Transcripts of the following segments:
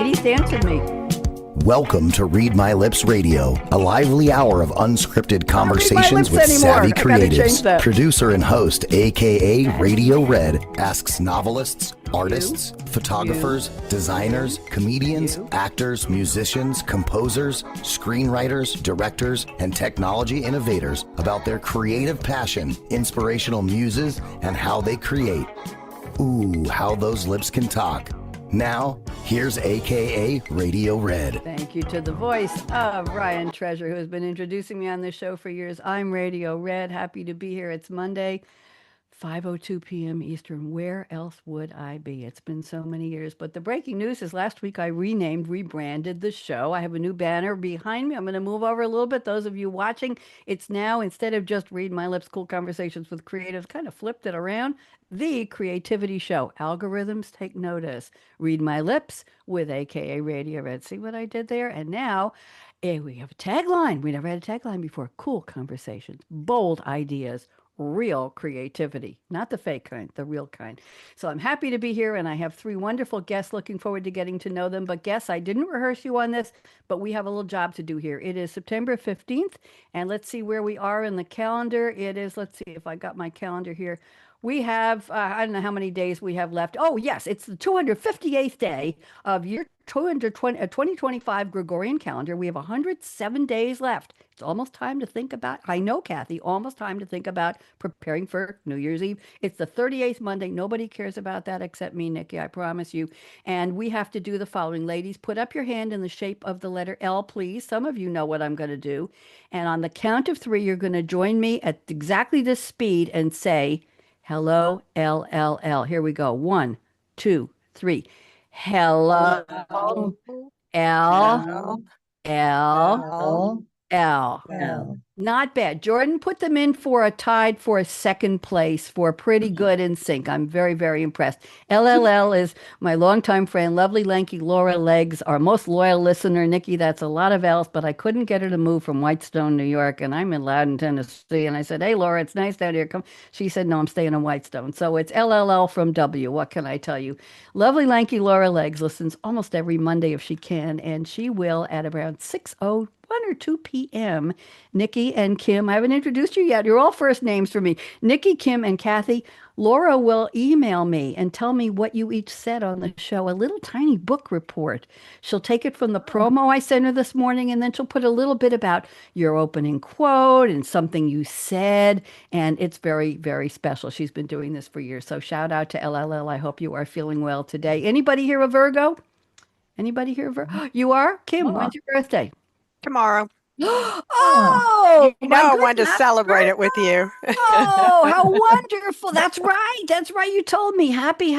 Ladies, dance with me. Welcome to Read My Lips Radio, a lively hour of unscripted conversations with savvy creatives. Producer and host, akaRadioRed, asks novelists, artists, photographers, designers, comedians, actors, musicians, composers, screenwriters, directors, and technology innovators about their creative passion, inspirational muses, and how they create. Ooh, how those lips can talk. Now, here's akaRadioRed. Thank you to the voice of Ryan Treasure, who has been introducing me on this show for years. I'm Radio Red. Happy to be here. It's Monday, 5:02 p.m. Eastern. Where else would I be? It's been so many years. But the breaking news is last week I rebranded the show. I have a new banner behind me. I'm going to move over a little bit. Those of you watching, it's now, instead of just Read My Lips, Cool Conversations with Creatives, kind of flipped it around. The Creativity Show. Algorithms take notice. Read My Lips with akaRadioRed. See what I did there? And now we have a tagline. We never had a tagline before. Cool conversations, bold ideas, real creativity, not the fake kind, the real kind. So I'm happy to be here, and I have three wonderful guests. Looking forward to getting to know them. But guests, I didn't rehearse you on this, but we have a little job to do here. It is September 15th, and let's see where we are in the calendar. It is, let's see if I got my calendar here. We have, I don't know how many days we have left. Oh, yes, it's the 258th day of year 2025 Gregorian calendar. We have 107 days left. It's almost time to think about, I know, Kathy, almost time to think about preparing for New Year's Eve. It's the 38th Monday. Nobody cares about that except me, Niki, I promise you. And we have to do the following. Ladies, put up your hand in the shape of the letter L, please. Some of you know what I'm going to do. And on the count of three, you're going to join me at exactly this speed and say, hello, L. Here we go. 1, 2, 3. Hello, L. Not bad. Jordan, put them in for a tied for a second place for pretty good in sync. I'm very, very impressed. LLL is my longtime friend, lovely, lanky Laura Legs, our most loyal listener. Niki, that's a lot of L's, but I couldn't get her to move from Whitestone, New York, and I'm in Loudon, Tennessee. And I said, hey, Laura, it's nice down here. Come. She said, no, I'm staying in Whitestone. So it's LLL from W. What can I tell you? Lovely, lanky Laura Legs listens almost every Monday if she can, and she will at around 6:01 or 2 p.m. Niki and Kim, I haven't introduced you yet. You're all first names for me. Niki, Kim, and Kathy. Laura will email me and tell me what you each said on the show, a little tiny book report. She'll take it from the promo I sent her this morning, and then she'll put a little bit about your opening quote and something you said, and it's very, very special. She's been doing this for years, so shout out to LLL. I hope you are feeling well today. Anybody here a Virgo? Anybody here a Virgo? You are? Kim, when's your birthday? Tomorrow. Oh, I wanted to celebrate it with you. Oh, how wonderful. That's right. That's right. You told me. Happy.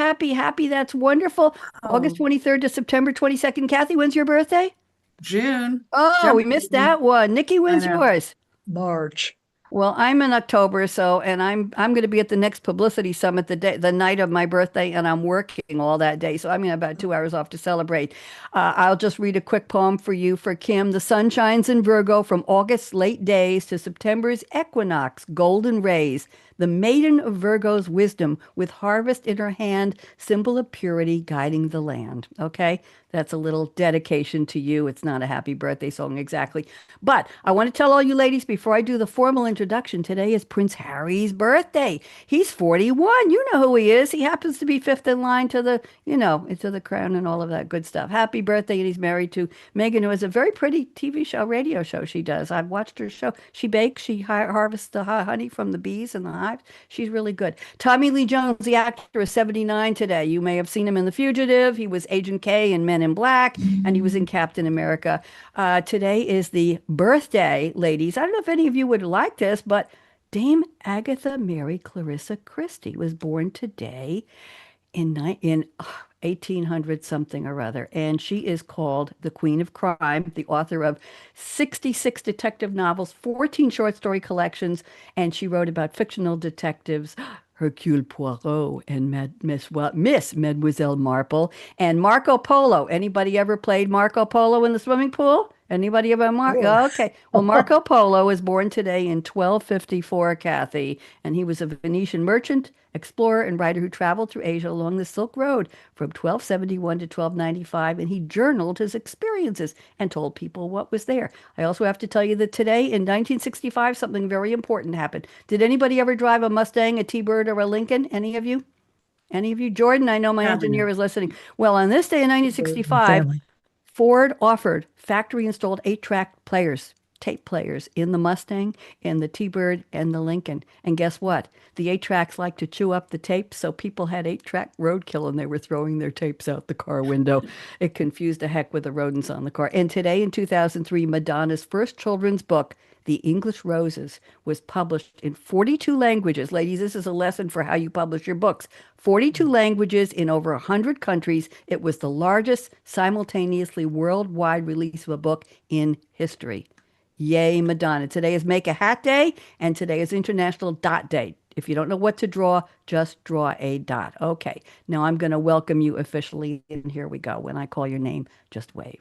That's wonderful. August 23rd to September 22nd. Kathy, when's your birthday? June. Oh, we missed that one. Niki, when's yours? March. Well, I'm in October, and I'm going to be at the next publicity summit the night of my birthday, and I'm working all that day. So I'm going to have about 2 hours off to celebrate. I'll just read a quick poem for you for Kim. The sun shines in Virgo from August's late days to September's equinox, golden rays. The maiden of Virgo's wisdom with harvest in her hand, symbol of purity guiding the land. Okay, that's a little dedication to you. It's not a happy birthday song exactly. But I want to tell all you ladies before I do the formal introduction, today is Prince Harry's birthday. He's 41. You know who he is. He happens to be fifth in line to the, to the crown and all of that good stuff. Happy birthday. And he's married to Meghan, who has a very pretty TV show, radio show she does. I've watched her show. She bakes, she harvests the honey from the bees and the hives. She's really good. Tommy Lee Jones, the actor, is 79 today. You may have seen him in The Fugitive. He was Agent K in Men in Black, and he was in Captain America. Today is the birthday, ladies. I don't know if any of you would like this, but Dame Agatha Mary Clarissa Christie was born today in 1800 something or other, and she is called the Queen of Crime, the author of 66 detective novels, 14 short story collections, and she wrote about fictional detectives, Hercule Poirot and Miss Mademoiselle Marple, and Marco Polo. Anybody ever played Marco Polo in the swimming pool? Anybody about Marco? Okay. Well, Marco Polo was born today in 1254, Kathy, and he was a Venetian merchant, explorer, and writer who traveled through Asia along the Silk Road from 1271 to 1295, and he journaled his experiences and told people what was there. I also have to tell you that today in 1965, something very important happened. Did anybody ever drive a Mustang, a T-Bird, or a Lincoln? Any of you? Any of you? Jordan, I know my engineer is listening. Well, on this day in 1965, Ford offered factory-installed 8-track players, tape players, in the Mustang, in the T-Bird, and the Lincoln. And guess what? The 8-tracks like to chew up the tape, so people had 8-track roadkill, and they were throwing their tapes out the car window. It confused the heck with the rodents on the car. And today, in 2003, Madonna's first children's book, The English Roses, was published in 42 languages. Ladies, this is a lesson for how you publish your books. 42 languages in over 100 countries. It was the largest simultaneously worldwide release of a book in history. Yay, Madonna. Today is Make a Hat Day, and today is International Dot Day. If you don't know what to draw, just draw a dot. Okay, now I'm going to welcome you officially, and here we go. When I call your name, just wave.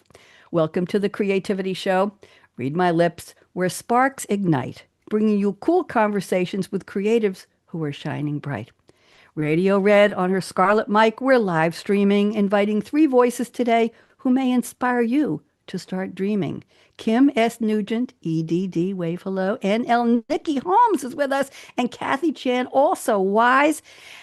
Welcome to the Creativity Show. Read my lips, where sparks ignite, bringing you cool conversations with creatives who are shining bright. Radio Red on her Scarlett Mic, we're live streaming, inviting 3 voices today who may inspire you to start dreaming. Kim S. Nugent, Edd, wave hello, and Niki Holmes is with us, and Kathy Chan, also wise,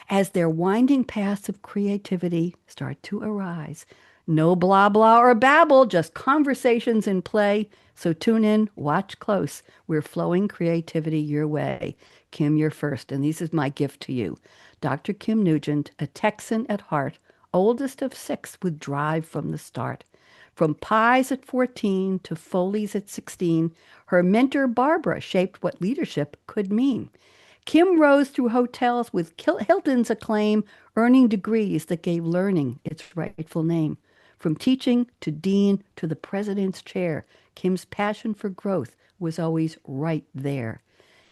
as their winding paths of creativity start to arise. No blah blah or babble, just conversations in play. So tune in, watch close. We're flowing creativity your way. Kim, you're first, and this is my gift to you. Dr. Kim Nugent, a Texan at heart, oldest of 6 with drive from the start. From pies at 14 to Foley's at 16, her mentor Barbara shaped what leadership could mean. Kim rose through hotels with Hilton's acclaim, earning degrees that gave learning its rightful name. From teaching to dean to the president's chair, Kim's passion for growth was always right there.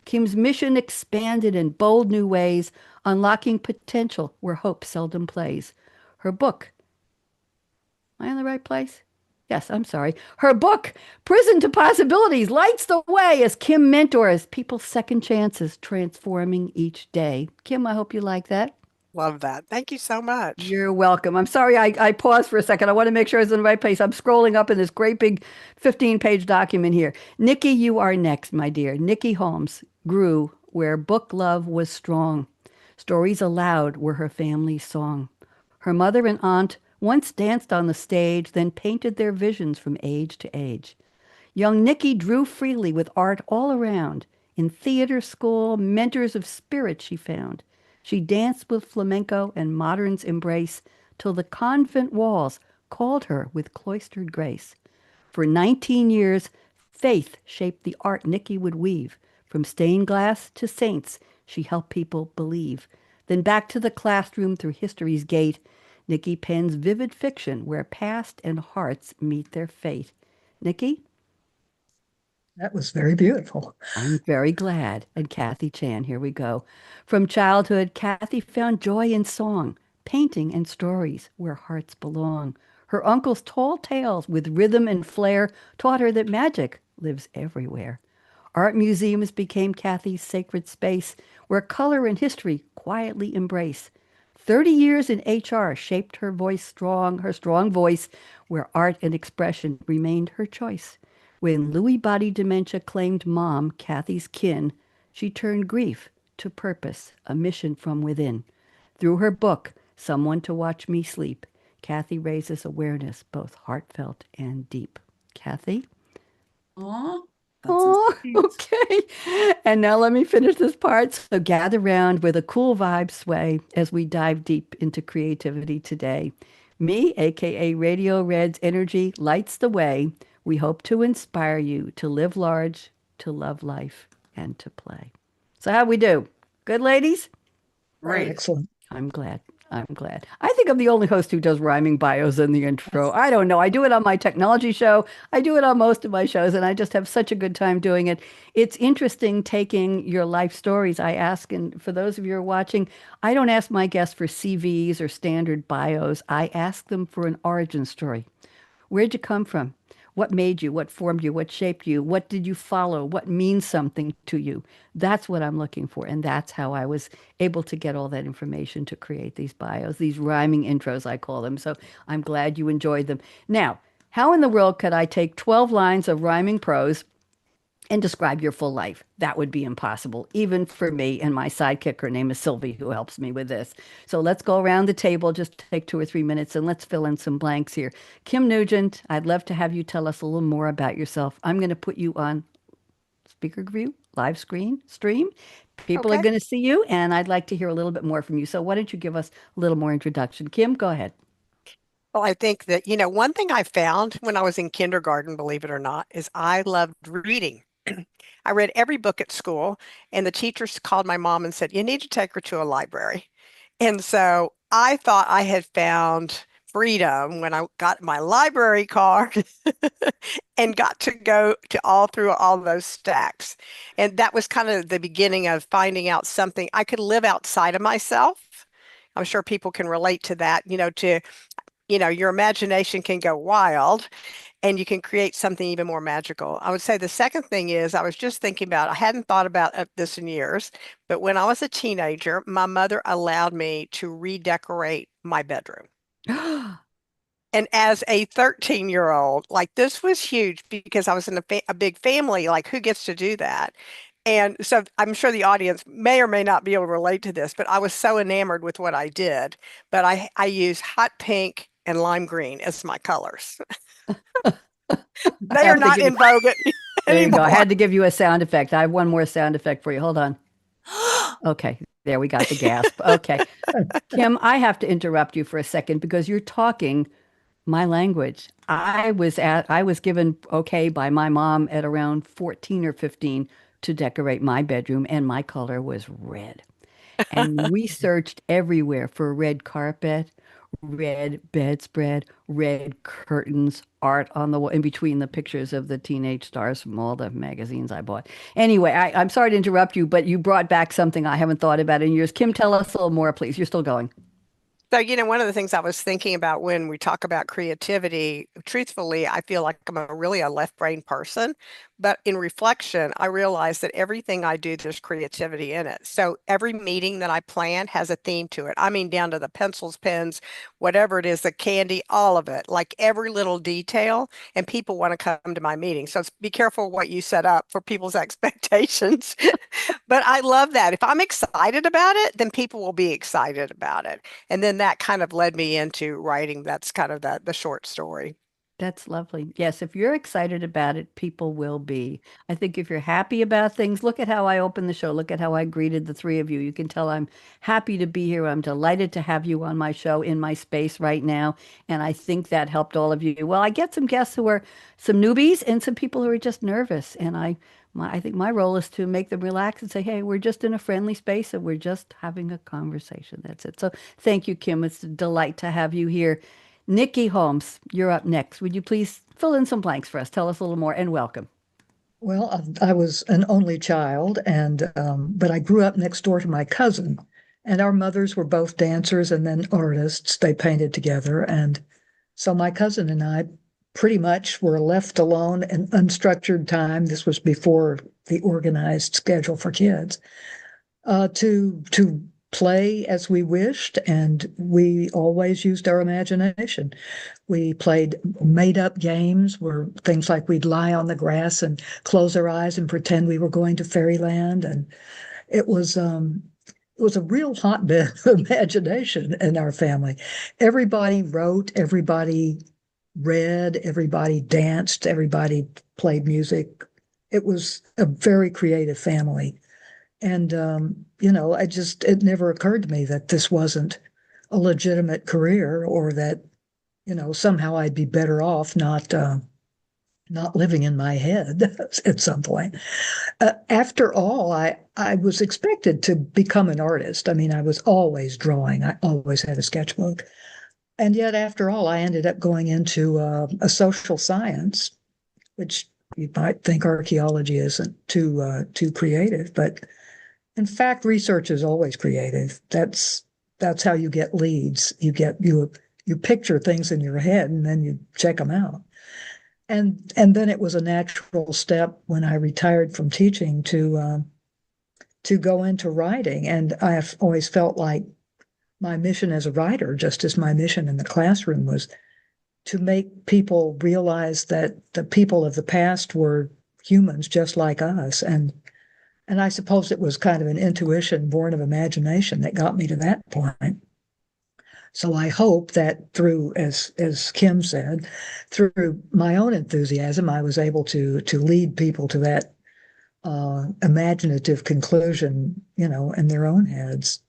Kim's mission expanded in bold new ways, unlocking potential where hope seldom plays. Her book, am I in the right place? Yes, I'm sorry. Her book, Prison to Possibilities, lights the way as Kim mentors people's second chances, transforming each day. Kim, I hope you like that. Love that. Thank you so much. You're welcome. I'm sorry I paused for a second. I want to make sure I was in the right place. I'm scrolling up in this great big 15-page document here. Niki, you are next, my dear. Niki Holmes grew where book love was strong. Stories aloud were her family's song. Her mother and aunt once danced on the stage, then painted their visions from age to age. Young Niki drew freely with art all around. In theater school, mentors of spirit she found. She danced with flamenco and modern's embrace till the convent walls called her with cloistered grace. For 19 years, faith shaped the art Niki would weave. From stained glass to saints, she helped people believe. Then back to the classroom through history's gate, Niki pens vivid fiction where past and hearts meet their fate. Niki? That was very beautiful. I'm very glad. And Kathy Chan, here we go. From childhood, Kathy found joy in song, painting and stories where hearts belong. Her uncle's tall tales with rhythm and flair taught her that magic lives everywhere. Art museums became Kathy's sacred space where color and history quietly embrace. 30 years in HR shaped her strong voice, where art and expression remained her choice. When Lewy body dementia claimed mom, Kathy's kin, she turned grief to purpose, a mission from within. Through her book, Someone to Watch Me Sleep, Kathy raises awareness, both heartfelt and deep. Kathy? Aw, Oh, okay. And now let me finish this part. So gather round where the cool vibes sway as we dive deep into creativity today. Me, aka Radio Red's energy, lights the way. We hope to inspire you to live large, to love life, and to play. So how we do? Good, ladies? Great. Excellent. I'm glad. I'm glad. I think I'm the only host who does rhyming bios in the intro. I don't know. I do it on my technology show. I do it on most of my shows, and I just have such a good time doing it. It's interesting taking your life stories. I ask, and for those of you who are watching, I don't ask my guests for CVs or standard bios. I ask them for an origin story. Where'd you come from? What made you? What formed you? What shaped you? What did you follow? What means something to you? That's what I'm looking for. And that's how I was able to get all that information to create these bios, these rhyming intros, I call them. So I'm glad you enjoyed them. Now, how in the world could I take 12 lines of rhyming prose and describe your full life? That would be impossible, even for me and my sidekick. Her name is Sylvie, who helps me with this. So let's go around the table, just take 2 or 3 minutes, and let's fill in some blanks here. Kim Nugent, I'd love to have you tell us a little more about yourself. I'm going to put you on speaker view, live stream. People are Okay. going to see you, and I'd like to hear a little bit more from you. So why don't you give us a little more introduction? Kim, go ahead. Well, I think that, one thing I found when I was in kindergarten, believe it or not, is I loved reading. I read every book at school, and the teachers called my mom and said, "You need to take her to a library." And so I thought I had found freedom when I got my library card and got to go to all through all those stacks. And that was kind of the beginning of finding out something I could live outside of myself. I'm sure people can relate to that, your imagination can go wild and you can create something even more magical. I would say the second thing is I was just thinking about, I hadn't thought about this in years, but when I was a teenager, my mother allowed me to redecorate my bedroom. And as a 13-year-old, like this was huge because I was in a big family, like who gets to do that? And so I'm sure the audience may or may not be able to relate to this, but I was so enamored with what I did. But I use hot pink and lime green as my colors. I They are have to not give you, in vogue there you go. I anymore. had to give you a sound effect. I have one more sound effect for you. Hold on. Okay, there we got the gasp. Okay. Kim, I have to interrupt you for a second because you're talking my language. I was given okay by my mom at around 14 or 15 to decorate my bedroom, and my color was red. And we searched everywhere for a red carpet, red bedspread, red curtains, art on the wall, in between the pictures of the teenage stars from all the magazines I bought. Anyway, I'm sorry to interrupt you, but you brought back something I haven't thought about in years. Kim, tell us a little more, please. You're still going. So, one of the things I was thinking about when we talk about creativity, truthfully, I feel like I'm really a left brain person. But in reflection, I realize that everything I do, there's creativity in it. So every meeting that I plan has a theme to it. I mean, down to the pencils, pens, whatever it is, the candy, all of it, like every little detail. And people want to come to my meeting. So be careful what you set up for people's expectations. But I love that. If I'm excited about it, then people will be excited about it. And then that kind of led me into writing. That's kind of the short story. That's lovely. Yes, if you're excited about it, people will be. I think if you're happy about things, look at how I opened the show. Look at how I greeted the three of you. You can tell I'm happy to be here. I'm delighted to have you on my show in my space right now. And I think that helped all of you. Well, I get some guests who are some newbies and some people who are just nervous. And I think my role is to make them relax and say, hey, we're just in a friendly space and we're just having a conversation. That's it. So thank you, Kim. It's a delight to have you here. Niki Holmes, you're up next. Would you please fill in some blanks for us? Tell us a little more and welcome. Well, I was an only child, and but I grew up next door to my cousin, and our mothers were both dancers and then artists. They painted together, and so my cousin and I pretty much were left alone in unstructured time. This was before the organized schedule for kids, to play as we wished, and we always used our imagination. We played made up games where things like we'd lie on the grass and close our eyes and pretend we were going to fairyland. And it was a real hotbed of imagination in our family. Everybody wrote, everybody read, everybody danced, everybody played music. It was a very creative family. And, it never occurred to me that this wasn't a legitimate career, or that, somehow I'd be better off not living in my head at some point. After all, I was expected to become an artist. I mean, I was always drawing. I always had a sketchbook. And yet, after all, I ended up going into a social science, which you might think archaeology isn't too creative, but in fact, research is always creative. That's how you get leads. You picture things in your head and then you check them out. And then it was a natural step when I retired from teaching to go into writing. And I've always felt like my mission as a writer, just as my mission in the classroom, was to make people realize that the people of the past were humans just like us. And I suppose it was kind of an intuition born of imagination that got me to that point. So I hope that through, as Kim said, through my own enthusiasm, I was able to lead people to that imaginative conclusion, in their own heads.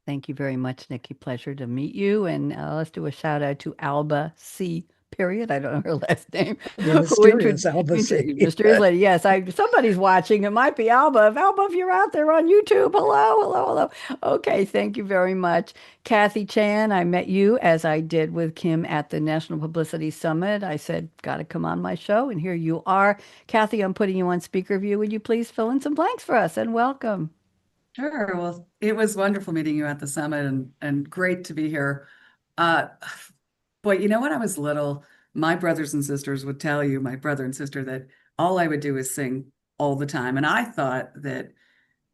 Thank you very much, Niki. Pleasure to meet you. And let's do a shout out to Alba C. Period. I don't know her last name. The mysterious Alba C. Mysterious lady. Yes, somebody's watching. It might be Alba. If you're out there on YouTube, hello, hello, hello. Okay, thank you very much. Kathy Chan, I met you as I did with Kim at the National Publicity Summit. I said, got to come on my show, and here you are. Kathy, I'm putting you on speaker view. Would you please fill in some blanks for us, and welcome. Sure. Well, it was wonderful meeting you at the summit and great to be here. Boy, when I was little, my brothers and sisters would tell you, my brother and sister, that all I would do is sing all the time. And I thought that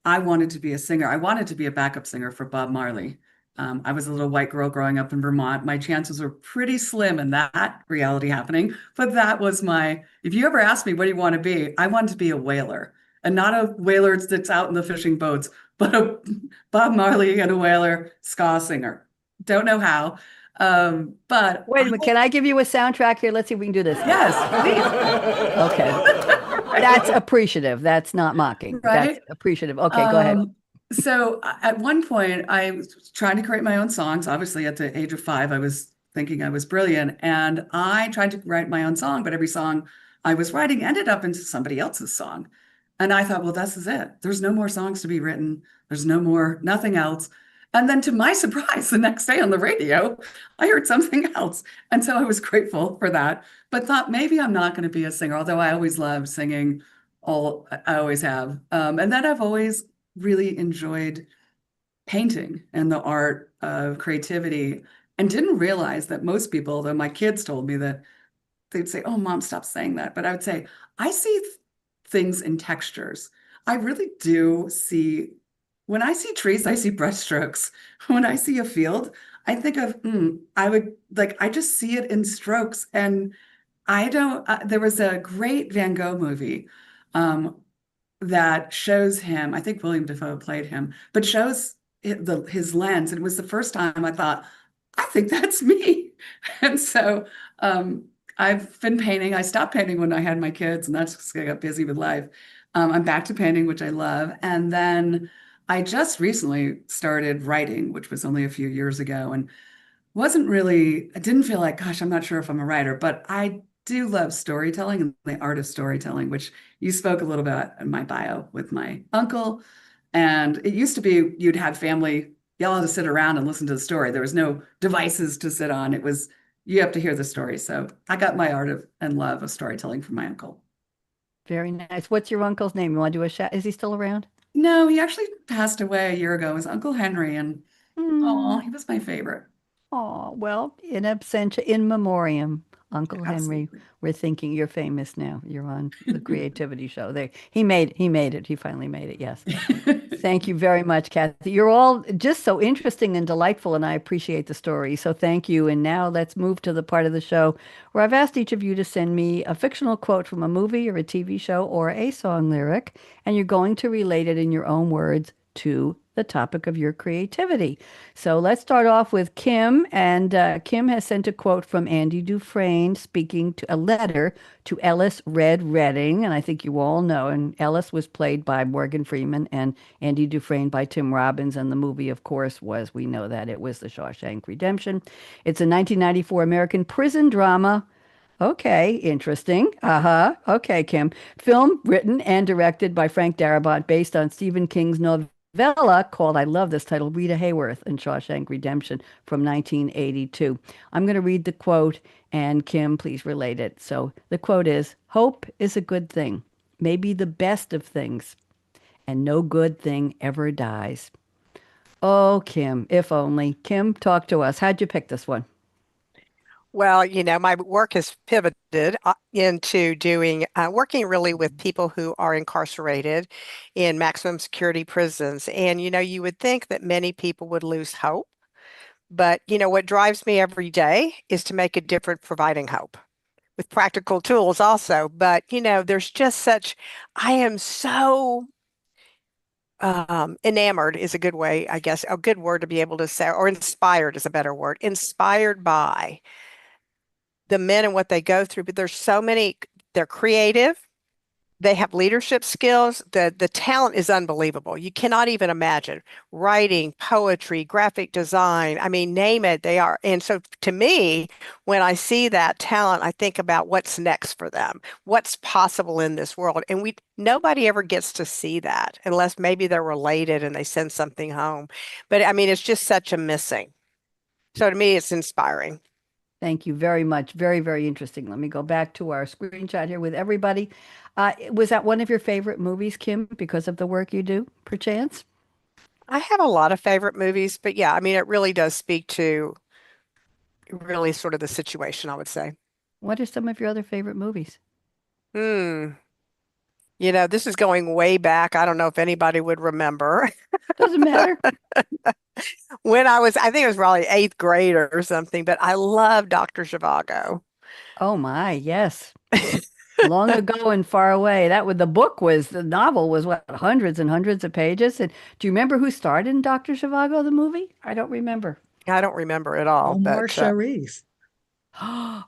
I wanted to be a singer. I wanted to be a backup singer for Bob Marley. I was a little white girl growing up in Vermont. My chances were pretty slim in that reality happening. But that was if you ever asked me, what do you want to be? I wanted to be a whaler. And not a whaler that's out in the fishing boats, but a Bob Marley and a whaler ska singer. Don't know how. But wait a minute, can I give you a soundtrack here? Let's see if we can do this. Yes, please. Okay. That's appreciative. That's not mocking. Right? That's appreciative. Okay, go ahead. So at one point, I was trying to create my own songs. Obviously, at the age of 5, I was thinking I was brilliant. And I tried to write my own song, but every song I was writing ended up into somebody else's song. And I thought, well, this is it. There's no more songs to be written. There's nothing else. And then to my surprise, the next day on the radio, I heard something else. And so I was grateful for that, but thought maybe I'm not going to be a singer, although I always loved singing. I always have. And then I've always really enjoyed painting and the art of creativity, and didn't realize that most people, though my kids told me that, they'd say, oh, Mom, stop saying that. But I would say, I see things in textures. I really do see. When I see trees, I see brushstrokes. When I see a field, I think of, I just see it in strokes. And I don't, there was a great Van Gogh movie that shows him, I think William Dafoe played him, but shows his lens. And it was the first time I thought, I think that's me. And so I've been painting. I stopped painting when I had my kids, and that's because I got busy with life. I'm back to painting, which I love. And then I just recently started writing, which was only a few years ago, and I didn't feel like, gosh, I'm not sure if I'm a writer, but I do love storytelling and the art of storytelling, which you spoke a little bit in my bio with my uncle. And it used to be you'd have family, y'all had to sit around and listen to the story. There was no devices to sit on. It was, you have to hear the story. So I got my art and love of storytelling from my uncle. Very nice. What's your uncle's name? You want to do a shout? Is he still around? No, he actually passed away a year ago. It was Uncle Henry, and he was my favorite. Oh, well, in absentia, in memoriam, Uncle Absolutely. Henry. We're thinking you're famous now. You're on the creativity show. There, he made it. He finally made it. Yes. Thank you very much, Kathy. You're all just so interesting and delightful, and I appreciate the story. So thank you. And now let's move to the part of the show where I've asked each of you to send me a fictional quote from a movie or a TV show or a song lyric, and you're going to relate it in your own words to the topic of your creativity. So let's start off with Kim. And Kim has sent a quote from Andy Dufresne speaking to a letter to Ellis Red Redding. And I think you all know. And Ellis was played by Morgan Freeman and Andy Dufresne by Tim Robbins. And the movie, of course, we know that it was The Shawshank Redemption. It's a 1994 American prison drama. Okay, interesting. Okay, Kim. Film written and directed by Frank Darabont based on Stephen King's novella called, I love this title, Rita Hayworth and Shawshank Redemption from 1982. I'm going to read the quote, and Kim, please relate it. So the quote is, hope is a good thing, maybe the best of things, and no good thing ever dies. Oh, Kim, if only. Kim, talk to us. How'd you pick this one? Well, my work has pivoted into doing working really with people who are incarcerated in maximum security prisons. And, you would think that many people would lose hope. But, what drives me every day is to make a difference providing hope with practical tools also. But, there's just I am so enamored is a good way, I guess, a good word to be able to say, or inspired is a better word, inspired by the men and what they go through. But there's so many, they're creative. They have leadership skills. The talent is unbelievable. You cannot even imagine writing, poetry, graphic design. I mean, name it, they are. And so to me, when I see that talent, I think about what's next for them, what's possible in this world. And nobody ever gets to see that unless maybe they're related and they send something home. But I mean, it's just such a missing. So to me, it's inspiring. Thank you very much. Very, very interesting. Let me go back to our screenshot here with everybody. Was that one of your favorite movies, Kim, because of the work you do, perchance? I have a lot of favorite movies, but yeah, I mean, it really does speak to really sort of the situation, I would say. What are some of your other favorite movies? Hmm. This is going way back. I don't know if anybody would remember. Doesn't matter. I think it was probably eighth grade or something, but I love Dr. Zhivago. Oh my, yes. Long ago and far away. The novel was what, hundreds and hundreds of pages. And do you remember who starred in Dr. Zhivago, the movie? I don't remember. I don't remember at all, Omar but Sharif.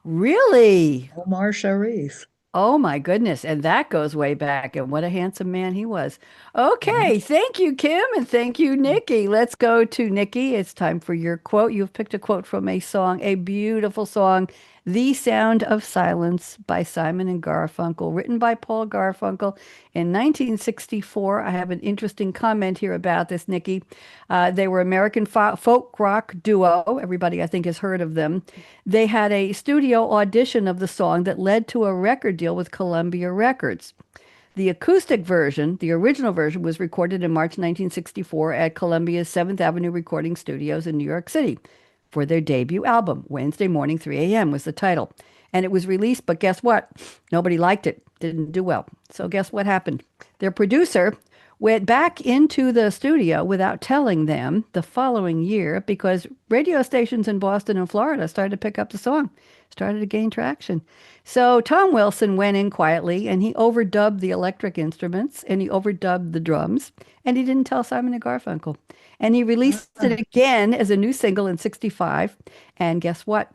Really? Omar Sharif. Oh my goodness. And that goes way back. And what a handsome man he was. Okay. Thank you, Kim. And thank you, Niki. Let's go to Niki. It's time for your quote. You've picked a quote from a song, a beautiful song, The Sound of Silence by Simon and Garfunkel, written by Paul Garfunkel in 1964. I have an interesting comment here about this, Niki. They were American folk rock duo. Everybody, I think, has heard of them. They had a studio audition of the song that led to a record deal with Columbia Records. The acoustic version, the original version, was recorded in March 1964 at Columbia's 7th Avenue Recording Studios in New York City for their debut album. Wednesday Morning, 3 a.m. was the title. And it was released, but guess what? Nobody liked it. Didn't do well. So guess what happened? Their producer went back into the studio without telling them the following year because radio stations in Boston and Florida started to pick up the song, started to gain traction. So Tom Wilson went in quietly and he overdubbed the electric instruments and he overdubbed the drums and he didn't tell Simon and Garfunkel. And he released it again as a new single in 65. And guess what?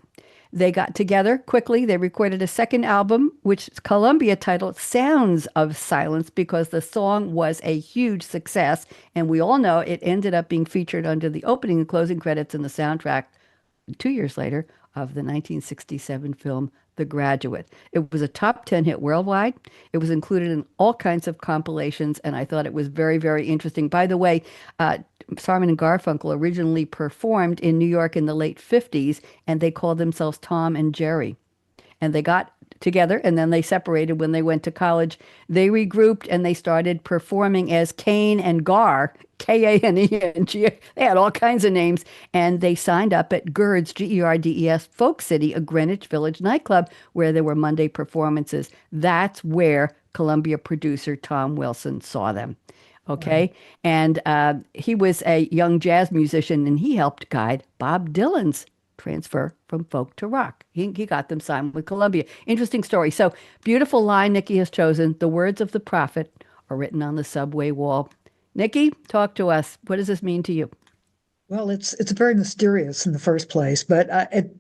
They got together quickly. They recorded a second album, which Columbia titled Sounds of Silence, because the song was a huge success. And we all know it ended up being featured under the opening and closing credits in the soundtrack 2 years later of the 1967 film The Graduate. It was a top 10 hit worldwide. It was included in all kinds of compilations, and I thought it was very, very interesting. By the way, Simon and Garfunkel originally performed in New York in the late 50s, and they called themselves Tom and Jerry. And they got together and then they separated when they went to college. They regrouped and they started performing as Kane and Gar, K-A-N-E-N-G. They had all kinds of names. And they signed up at GERDS, G-E-R-D-E-S, Folk City, a Greenwich Village nightclub where there were Monday performances. That's where Columbia producer Tom Wilson saw them. Okay. And he was a young jazz musician and he helped guide Bob Dylan's transfer from folk to rock. He got them signed with Columbia. Interesting story. So, beautiful line Niki has chosen. The words of the prophet are written on the subway wall. Niki, talk to us. What does this mean to you? Well, it's very mysterious in the first place, but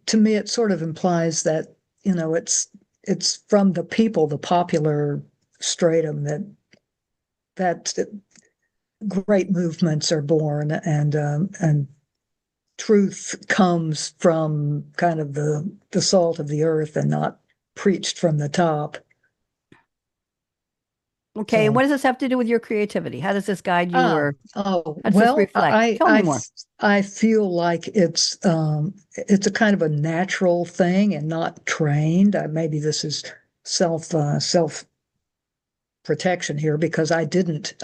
to me, it sort of implies that it's from the people, the popular stratum, that great movements are born, and truth comes from kind of the salt of the earth and not preached from the top. Okay, So, what does this have to do with your creativity? How does this guide you, or how does this well, reflect? Tell me more. I feel like it's a kind of a natural thing and not trained. Maybe this is self protection here because I didn't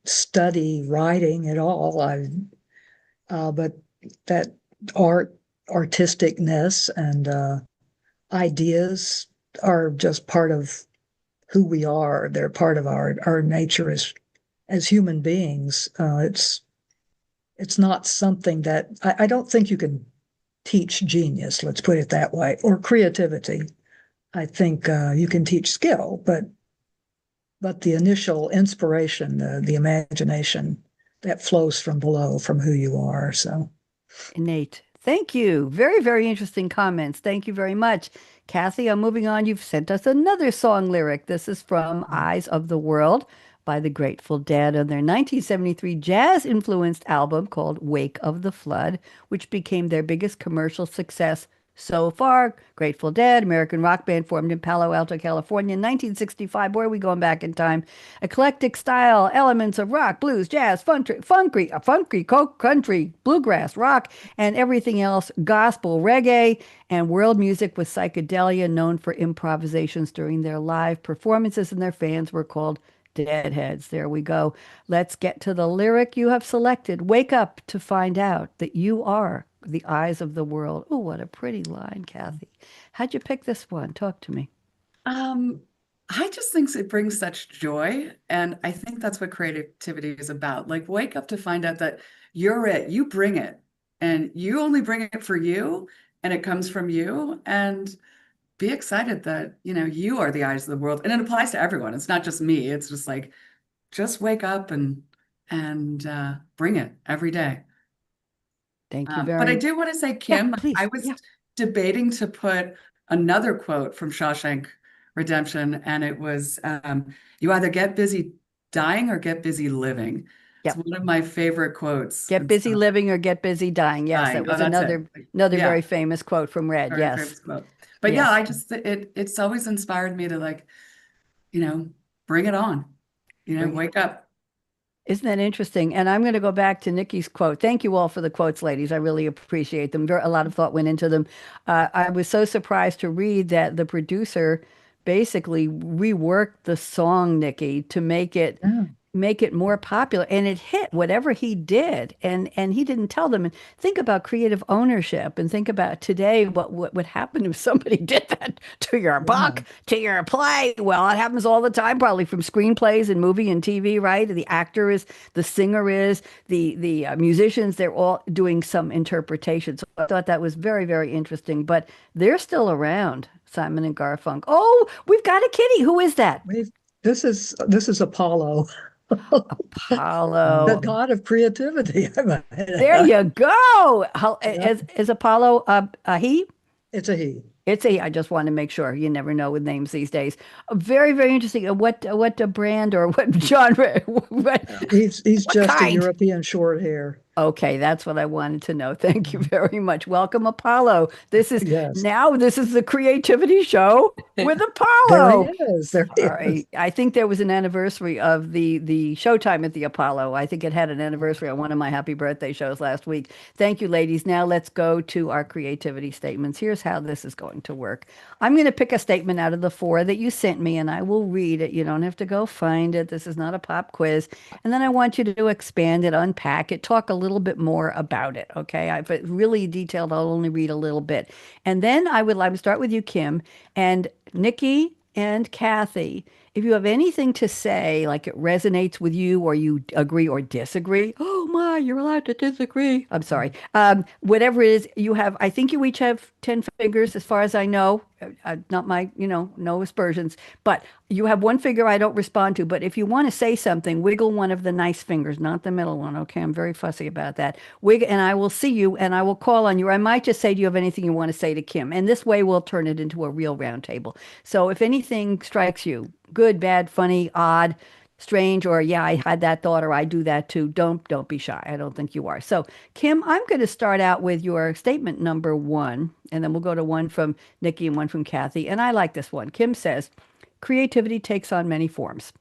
study writing at all. But that artisticness and ideas are just part of who we are. They're part of our nature as human beings. It's not something that I don't think you can teach genius, let's put it that way, or creativity. I think you can teach skill, but the initial inspiration, the imagination, that flows from below, from who you are. So innate. Thank you. Very, very interesting comments. Thank you very much. Kathy, I'm moving on. You've sent us another song lyric. This is from Eyes of the World by the Grateful Dead on their 1973 jazz-influenced album called Wake of the Flood, which became their biggest commercial success so far. Grateful Dead, American rock band formed in Palo Alto, California in 1965. Boy, are we going back in time. Eclectic style, elements of rock, blues, jazz, funky, folk, country, bluegrass, rock, and everything else, gospel, reggae, and world music with psychedelia, known for improvisations during their live performances, and their fans were called Deadheads. There we go. Let's get to the lyric you have selected. Wake up to find out that you are the eyes of the world. Oh, what a pretty line, Kathy. How'd you pick this one? Talk to me. I just think it brings such joy. And I think that's what creativity is about. Like, wake up to find out that you're it, you bring it, and you only bring it for you, and it comes from you. And be excited that, you are the eyes of the world. And it applies to everyone. It's not just me. It's just like, just wake up and bring it every day. Thank you But I very do want to say, Kim, Yeah, please. I was Yeah. debating to put another quote from Shawshank Redemption, and it was, you either get busy dying or get busy living. It's Yep. one of my favorite quotes. Get busy living or get busy dying. Yes, Dying. that was Oh, that's another it. another Yeah, very famous quote from Red. very Yes. famous quote. But Yes. yeah, it's always inspired me to, like, bring it on, wake up. Isn't that interesting? And I'm going to go back to Niki's quote. Thank you all for the quotes, ladies. I really appreciate them. A lot of thought went into them. I was so surprised to read that the producer basically reworked the song, Niki, to yeah. make it more popular, and it hit whatever he did, and he didn't tell them. And think about creative ownership, and think about today what would happen if somebody did that to your book, to your play. Well, it happens all the time, probably from screenplays and movie and TV, right? The actor is, the singer is, the musicians, they're all doing some interpretation. So I thought that was very, very interesting. But they're still around, Simon and Garfunkel. Oh, we've got a kitty. Who is that? This is Apollo. The Apollo. god of creativity. There you go. Is Apollo a he? It's a he. It's a. I just want to make sure. You never know with names these days. Very, very interesting. What brand or what genre? He's What just a kind? European short hair. Okay, that's what I wanted to know. Thank you very much. Welcome, Apollo. This is Yes. the creativity show with There Apollo. he is. There he All is. right. I think there was an anniversary of the Showtime at the Apollo. I think it had an anniversary on one of my happy birthday shows last week. Thank you, ladies. Now let's go to our creativity statements. Here's how this is going to work. I'm going to pick a statement out of the 4 that you sent me, and I will read it. You don't have to go find it. This is not a pop quiz. And then I want you to expand it, unpack it, talk a little bit more about it. Okay. If it's really detailed, I'll only read a little bit. And then I would start with you, Kim, and Niki and Kathy. If you have anything to say, like it resonates with you or you agree or disagree, oh my, you're allowed to disagree. I'm sorry. Whatever it is, I think you each have 10 fingers as far as I know. Not my, no aspersions, but you have one finger I don't respond to. But if you want to say something, wiggle one of the nice fingers, not the middle one. Okay. I'm very fussy about that. Wiggle, and I will see you and I will call on you. Or I might just say, do you have anything you want to say to Kim? And this way we'll turn it into a real round table. So if anything strikes you, good, bad, funny, odd, strange, or yeah, I had that thought, or I do that too. Don't be shy. I don't think you are. So, Kim, I'm going to start out with your statement number 1, and then we'll go to one from Niki and one from Kathy. And I like this one. Kim says, creativity takes on many forms.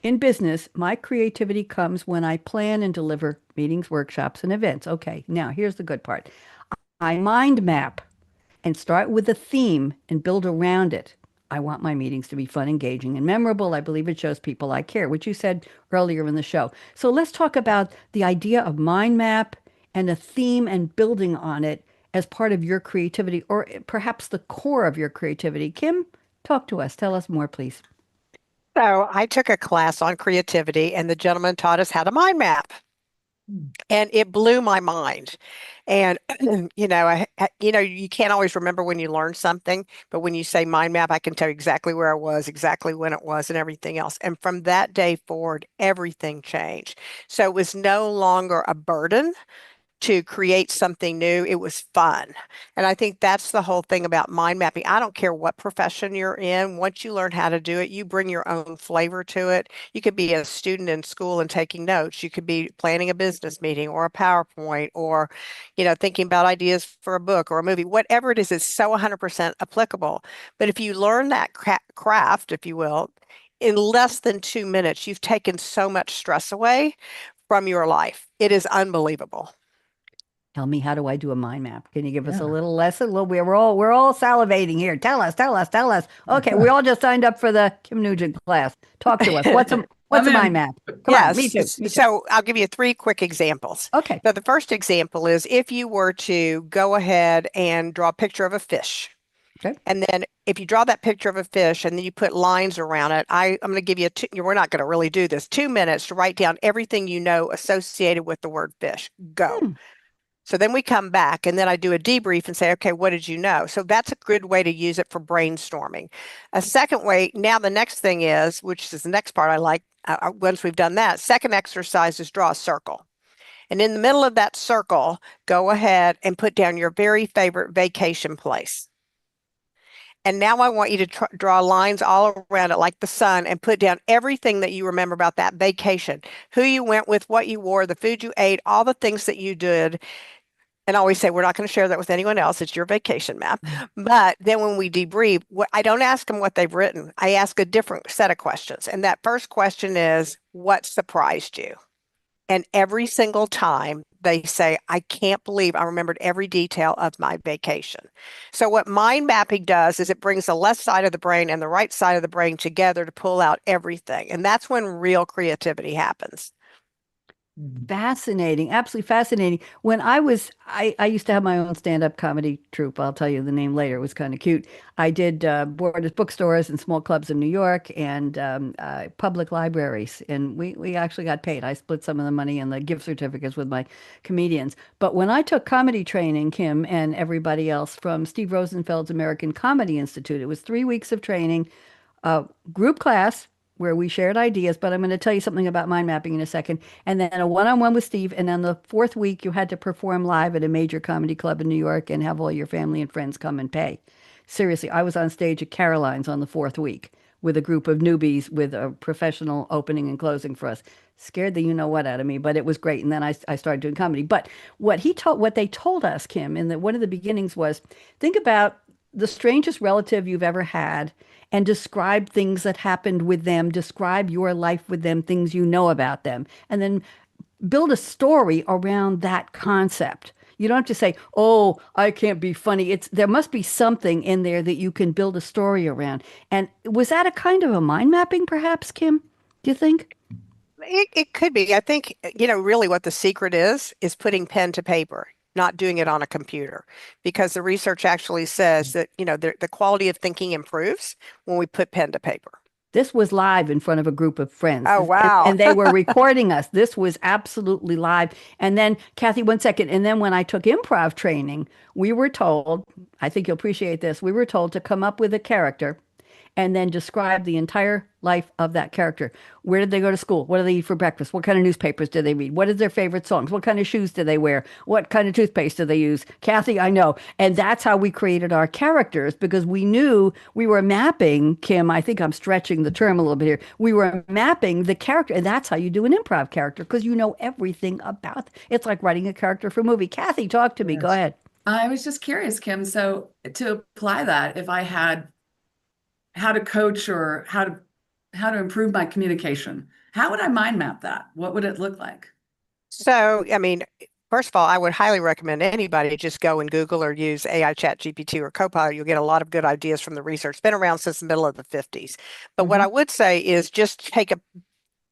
In business, my creativity comes when I plan and deliver meetings, workshops, and events. Okay, now here's the good part. I mind map and start with a theme and build around it. I want my meetings to be fun, engaging, and memorable. I believe it shows people I care, which you said earlier in the show. So let's talk about the idea of mind map and a theme and building on it as part of your creativity, or perhaps the core of your creativity? Kim, talk to us. Tell us more, please. So I took a class on creativity, and the gentleman taught us how to mind map. And it blew my mind. And you can't always remember when you learn something, but when you say mind map, I can tell you exactly where I was, exactly when it was, and everything else. And from that day forward, everything changed. So it was no longer a burden to create something new. It was fun. And I think that's the whole thing about mind mapping. I don't care what profession you're in. Once you learn how to do it, you bring your own flavor to it. You could be a student in school and taking notes. You could be planning a business meeting or a PowerPoint, or, thinking about ideas for a book or a movie. Whatever it is, it's so 100% applicable. But if you learn that craft, if you will, in less than 2 minutes, you've taken so much stress away from your life. It is unbelievable. Tell me, how do I do a mind map? Can you give us a little lesson? We're all salivating here. Tell us. Okay, we all just signed up for the Kim Nugent class. Talk to us. What's a mind map? Come on, me too. So I'll give you 3 quick examples. Okay. So the first example is if you were to go ahead and draw a picture of a fish. Okay. And then if you draw that picture of a fish and then you put lines around it, I'm going to give you we're not going to really do this, 2 minutes to write down everything you know associated with the word fish. Go. So then we come back and then I do a debrief and say, okay, what did you know? So that's a good way to use it for brainstorming. A second way, now the next thing is, which is the next part I like, once we've done that, second exercise is draw a circle. And in the middle of that circle, go ahead and put down your very favorite vacation place. And now I want you to draw lines all around it like the sun and put down everything that you remember about that vacation, who you went with, what you wore, the food you ate, all the things that you did. And I always say, we're not going to share that with anyone else. It's your vacation map. But then when we debrief, I don't ask them what they've written. I ask a different set of questions. And that first question is, what surprised you? And every single time they say, I can't believe I remembered every detail of my vacation. So what mind mapping does is it brings the left side of the brain and the right side of the brain together to pull out everything. And that's when real creativity happens. Fascinating, absolutely fascinating. When I used to have my own stand-up comedy troupe. I'll tell you the name later. It was kind of cute. I did board at bookstores and small clubs in New York and public libraries, and we actually got paid. I split some of the money and the gift certificates with my comedians. But when I took comedy training, Kim and everybody else, from Steve Rosenfeld's American Comedy Institute, it was 3 weeks of training, group class, where we shared ideas, but I'm going to tell you something about mind mapping in a second. And then a one-on-one with Steve. And on the 4th week, you had to perform live at a major comedy club in New York and have all your family and friends come and pay. Seriously, I was on stage at Caroline's on the 4th week with a group of newbies with a professional opening and closing for us. Scared the you-know-what out of me, but it was great. And then I started doing comedy. But what they told us, Kim, in one of the beginnings was, think about the strangest relative you've ever had and describe things that happened with them, describe your life with them, things you know about them, and then build a story around that concept. You don't have to say, oh, I can't be funny. There must be something in there that you can build a story around. And was that a kind of a mind mapping, perhaps, Kim? Do you think? It could be. I think, really what the secret is putting pen to paper, not doing it on a computer, because the research actually says that, the quality of thinking improves when we put pen to paper. This was live in front of a group of friends. Oh, wow. And they were recording us. This was absolutely live. And then, Kathy, 1 second. And then when I took improv training, we were told, I think you'll appreciate this, we were told to come up with a character and then describe the entire life of that character. Where did they go to school? What do they eat for breakfast? What kind of newspapers do they read? What is their favorite songs? What kind of shoes do they wear? What kind of toothpaste do they use? Kathy, I know. And that's how we created our characters, because we knew we were mapping, Kim, I think I'm stretching the term a little bit here. We were mapping the character, and that's how you do an improv character, because you know everything about it. It's like writing a character for a movie. Kathy, talk to me. Go ahead. I was just curious, Kim. So to apply that, if I had how to coach or how to improve my communication, how would I mind map that? What would it look like? So, first of all, I would highly recommend anybody just go and Google or use AI Chat GPT or Copilot. You'll get a lot of good ideas from the research. It's been around since the middle of the 50s. But what I would say is just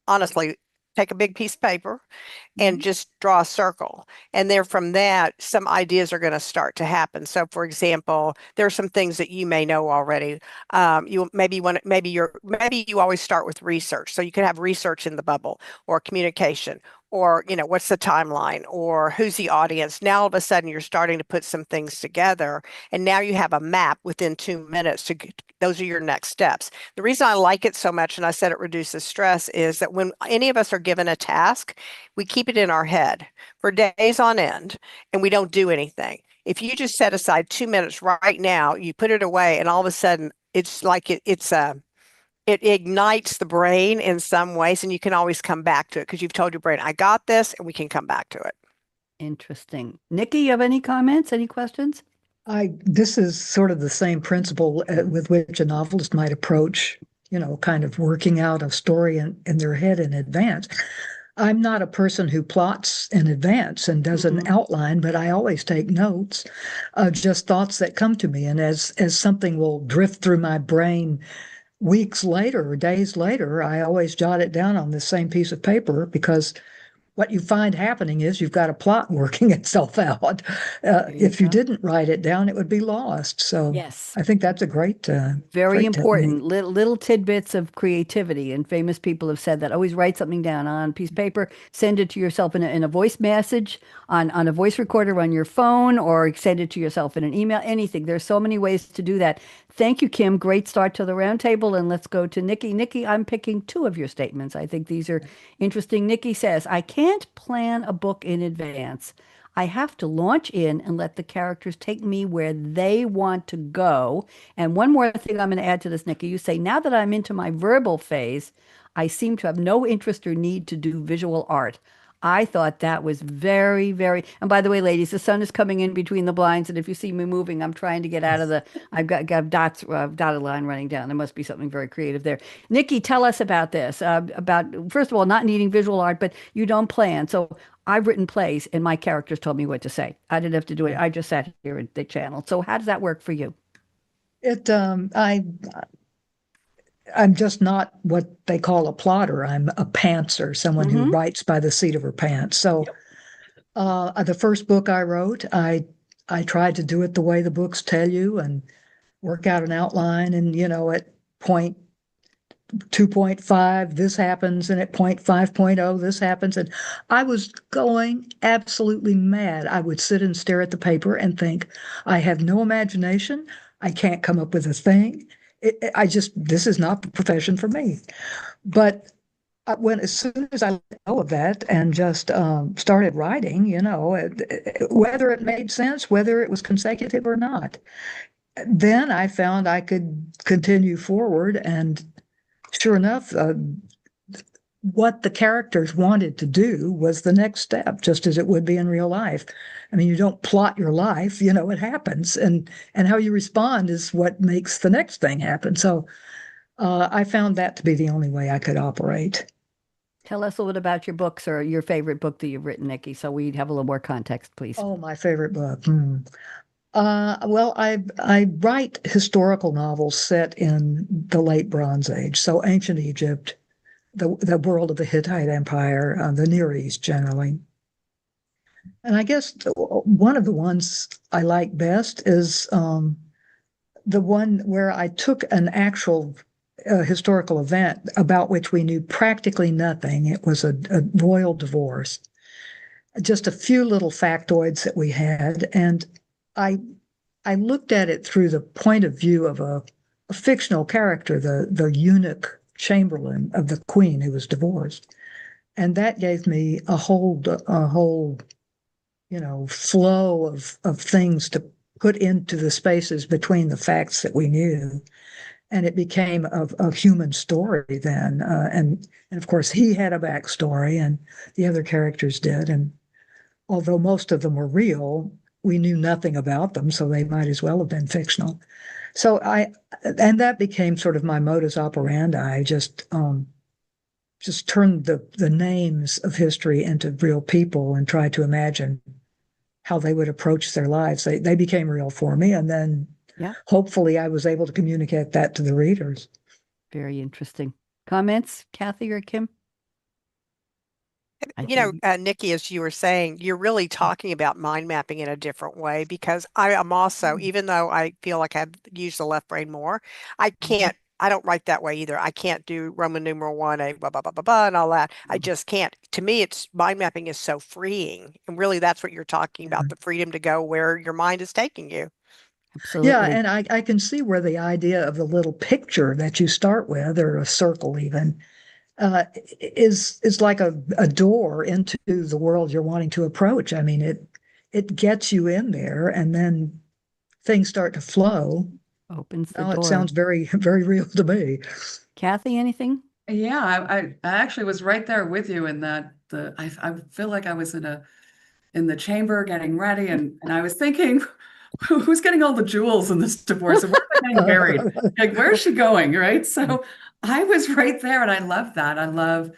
honestly, take a big piece of paper and just draw a circle. And then from that, some ideas are going to start to happen. So for example, there are some things that you may know already. Maybe you always start with research. So you can have research in the bubble, or communication, or, what's the timeline, or who's the audience. Now all of a sudden you're starting to put some things together, and now you have a map within 2 minutes those are your next steps. The reason I like it so much, and I said it reduces stress, is that when any of us are given a task, we keep it in our head for days on end and we don't do anything. If you just set aside 2 minutes right now, you put it away, and all of a sudden it's like it ignites the brain in some ways, and you can always come back to it because you've told your brain, I got this, and we can come back to it. Interesting. Niki, you have any comments, any questions? This is sort of the same principle with which a novelist might approach, kind of working out a story in their head in advance. I'm not a person who plots in advance and does an outline, but I always take notes of just thoughts that come to me. And as something will drift through my brain weeks later or days later, I always jot it down on the same piece of paper, because what you find happening is you've got a plot working itself out. If you didn't write it down, it would be lost. So yes, I think that's a great, very great important. technique. Little tidbits of creativity, and famous people have said that. Always write something down on a piece of paper, send it to yourself in a voice message, on a voice recorder on your phone, or send it to yourself in an email, anything. There's so many ways to do that. Thank you, Kim. Great start to the roundtable. And let's go to Niki. Niki, I'm picking two of your statements. I think these are interesting. Niki says, I can't plan a book in advance. I have to launch in and let the characters take me where they want to go. And one more thing I'm going to add to this, Niki. You say, now that I'm into my verbal phase, I seem to have no interest or need to do visual art. I thought that was very, very, and by the way, ladies, the sun is coming in between the blinds, and if you see me moving, I'm trying to get out of I've got dots, dotted line running down. There must be something very creative there. Niki, tell us about this, about, first of all, not needing visual art, but you don't plan. So I've written plays, and my characters told me what to say. I didn't have to do it. I just sat here and they channeled. So how does that work for you? I'm just not what they call a plotter. I'm a pantser, someone who writes by the seat of her pants. So the first book I wrote, I tried to do it the way the books tell you and work out an outline. And, at point 2.5, this happens. And at point 5.0, this happens. And I was going absolutely mad. I would sit and stare at the paper and think, I have no imagination. I can't come up with a thing. This is not the profession for me. But as soon as I let go of that and just started writing, whether it made sense, whether it was consecutive or not, then I found I could continue forward. And sure enough, what the characters wanted to do was the next step, just as it would be in real life. I mean, you don't plot your life, it happens, and how you respond is what makes the next thing happen. So I found that to be the only way I could operate. Tell us a little bit about your books, or your favorite book that you've written, Niki, so we have a little more context, please. Oh, my favorite book. Well, I write historical novels set in the late Bronze Age, so ancient Egypt, the world of the Hittite Empire, the Near East generally. And I guess one of the ones I like best is the one where I took an actual historical event about which we knew practically nothing. It was a royal divorce, just a few little factoids that we had. And I looked at it through the point of view of a fictional character, the eunuch chamberlain of the queen who was divorced. And that gave me a whole flow of things to put into the spaces between the facts that we knew. And it became a human story then. And of course, he had a backstory, and the other characters did. And although most of them were real, we knew nothing about them, so they might as well have been fictional. So and that became sort of my modus operandi. I just turned the names of history into real people and tried to imagine how they would approach their lives. They became real for me, and then hopefully I was able to communicate that to the readers. Very interesting. Comments, Kathy or Kim? I You know, think. Nikki, as you were saying, you're really talking about mind mapping in a different way because I am also, even though I feel like I've used the left brain more, I don't write that way either. I can't do Roman numeral one, a blah, blah, blah, blah, blah, and all that. I just can't. To me, it's mind mapping is so freeing. And really, that's what you're talking about, the freedom to go where your mind is taking you. Yeah, Absolutely. and I can see where the idea of the little picture that you start with, or a circle even, is like a door into the world you're wanting to approach. I mean, it gets you in there, and then things start to flow. Opens the Oh, it door. sounds very, very real to me. Kathy, anything? Yeah, I actually was right there with you in that I feel like I was in the chamber getting ready, and I was thinking, who's getting all the jewels in this divorce, and where am I getting married? Like, where's she going, right? So I was right there, and I love that. I love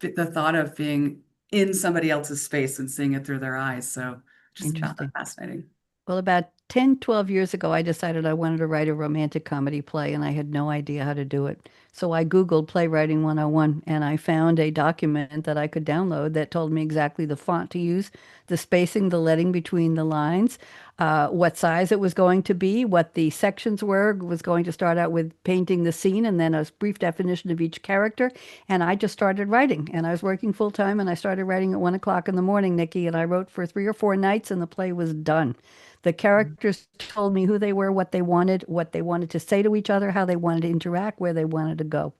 the thought of being in somebody else's space and seeing it through their eyes. So just found that Interesting. fascinating. Well, about 10, 12 years ago, I decided I wanted to write a romantic comedy play, and I had no idea how to do it. So I Googled Playwriting 101, and I found a document that I could download that told me exactly the font to use, the spacing, the letting between the lines, what size it was going to be, what the sections were. Was going to start out with painting the scene and then a brief definition of each character. And I just started writing, and I was working full time, and I started writing at 1 o'clock in the morning, Nikki, and I wrote for 3 or 4 nights, and the play was done. The characters told me who they were, what they wanted to say to each other, how they wanted to interact, where they wanted to go.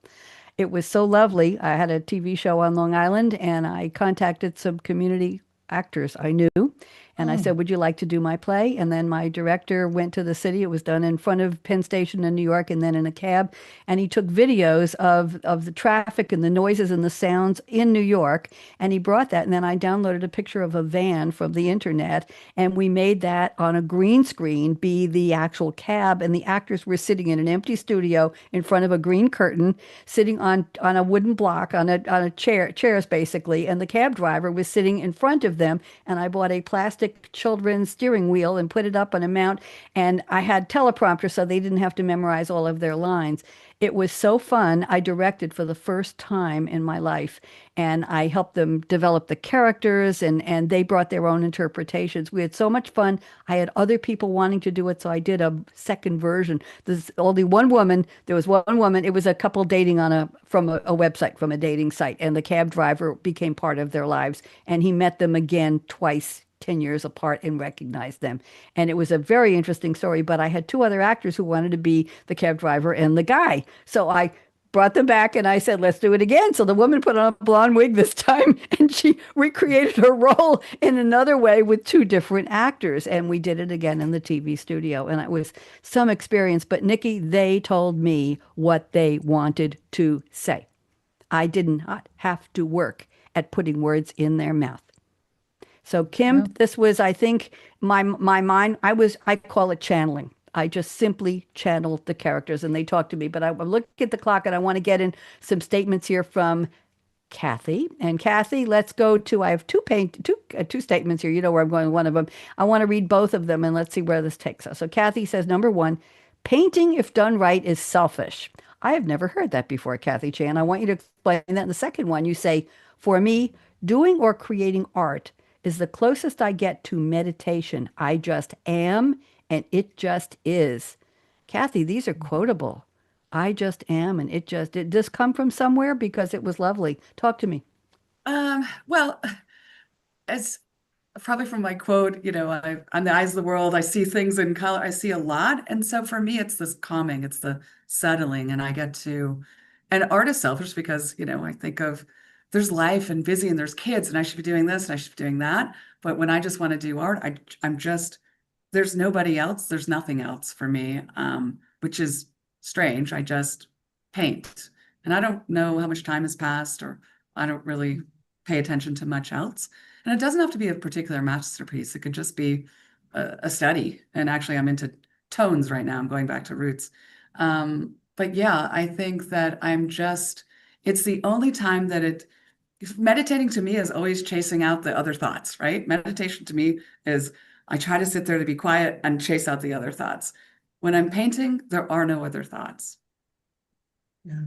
It was so lovely. I had a TV show on Long Island, and I contacted some community actors I knew. And I Oh, said, "Would you like to do my play?" And then my director went to the city. It was done in front of Penn Station in New York and then in a cab. And he took videos of the traffic and the noises and the sounds in New York. And he brought that. And then I downloaded a picture of a van from the internet. And we made that on a green screen be the actual cab. And the actors were sitting in an empty studio in front of a green curtain, sitting on a wooden block, on a chairs basically. And the cab driver was sitting in front of them. And I bought a plastic children's steering wheel and put it up on a mount. And I had teleprompter so they didn't have to memorize all of their lines. It was so fun. I directed for the first time in my life, and I helped them develop the characters, and they brought their own interpretations. We had so much fun. I had other people wanting to do it, so I did a second version. There's only one woman. There was one woman. It was a couple dating on a website, from a dating site, and the cab driver became part of their lives, and he met them again twice, 10 years apart, and recognized them. And it was a very interesting story. But I had two other actors who wanted to be the cab driver and the guy. So I brought them back and I said, let's do it again. So the woman put on a blonde wig this time, and she recreated her role in another way with two different actors. And we did it again in the TV studio. And it was some experience. But Nikki, they told me what they wanted to say. I did not have to work at putting words in their mouth. So Kim, yeah. this was, I think, my mind. I call it channeling. I just simply channeled the characters, and they talk to me. But I look at the clock, and I want to get in some statements here from Kathy. And Kathy, let's go to. I have two statements here. You know where I'm going with one of them. I want to read both of them, and let's see where this takes us. So Kathy says, number one, painting, if done right, is selfish. I have never heard that before, Kathy Chan. I want you to explain that. And the second one, you say, for me, doing or creating art is the closest I get to meditation. I just am, and it just is. Kathy, these are quotable. I just am, and did this come from somewhere? Because it was lovely. Talk to me. Well, it's probably from my quote, I'm the eyes of the world. I see things in color. I see a lot. And so for me, it's this calming, it's the settling. And I get to, and art is selfish because, I think of there's life and busy and there's kids and I should be doing this and I should be doing that. But when I just want to do art, I'm just, there's nobody else. There's nothing else for me, which is strange. I just paint. And I don't know how much time has passed, or I don't really pay attention to much else. And it doesn't have to be a particular masterpiece. It could just be a study. And actually, I'm into tones right now. I'm going back to roots. But yeah, I think that it's the only time that meditating to me is always chasing out the other thoughts, right? Meditation to me is I try to sit there to be quiet and chase out the other thoughts. When I'm painting, there are no other thoughts. Yeah.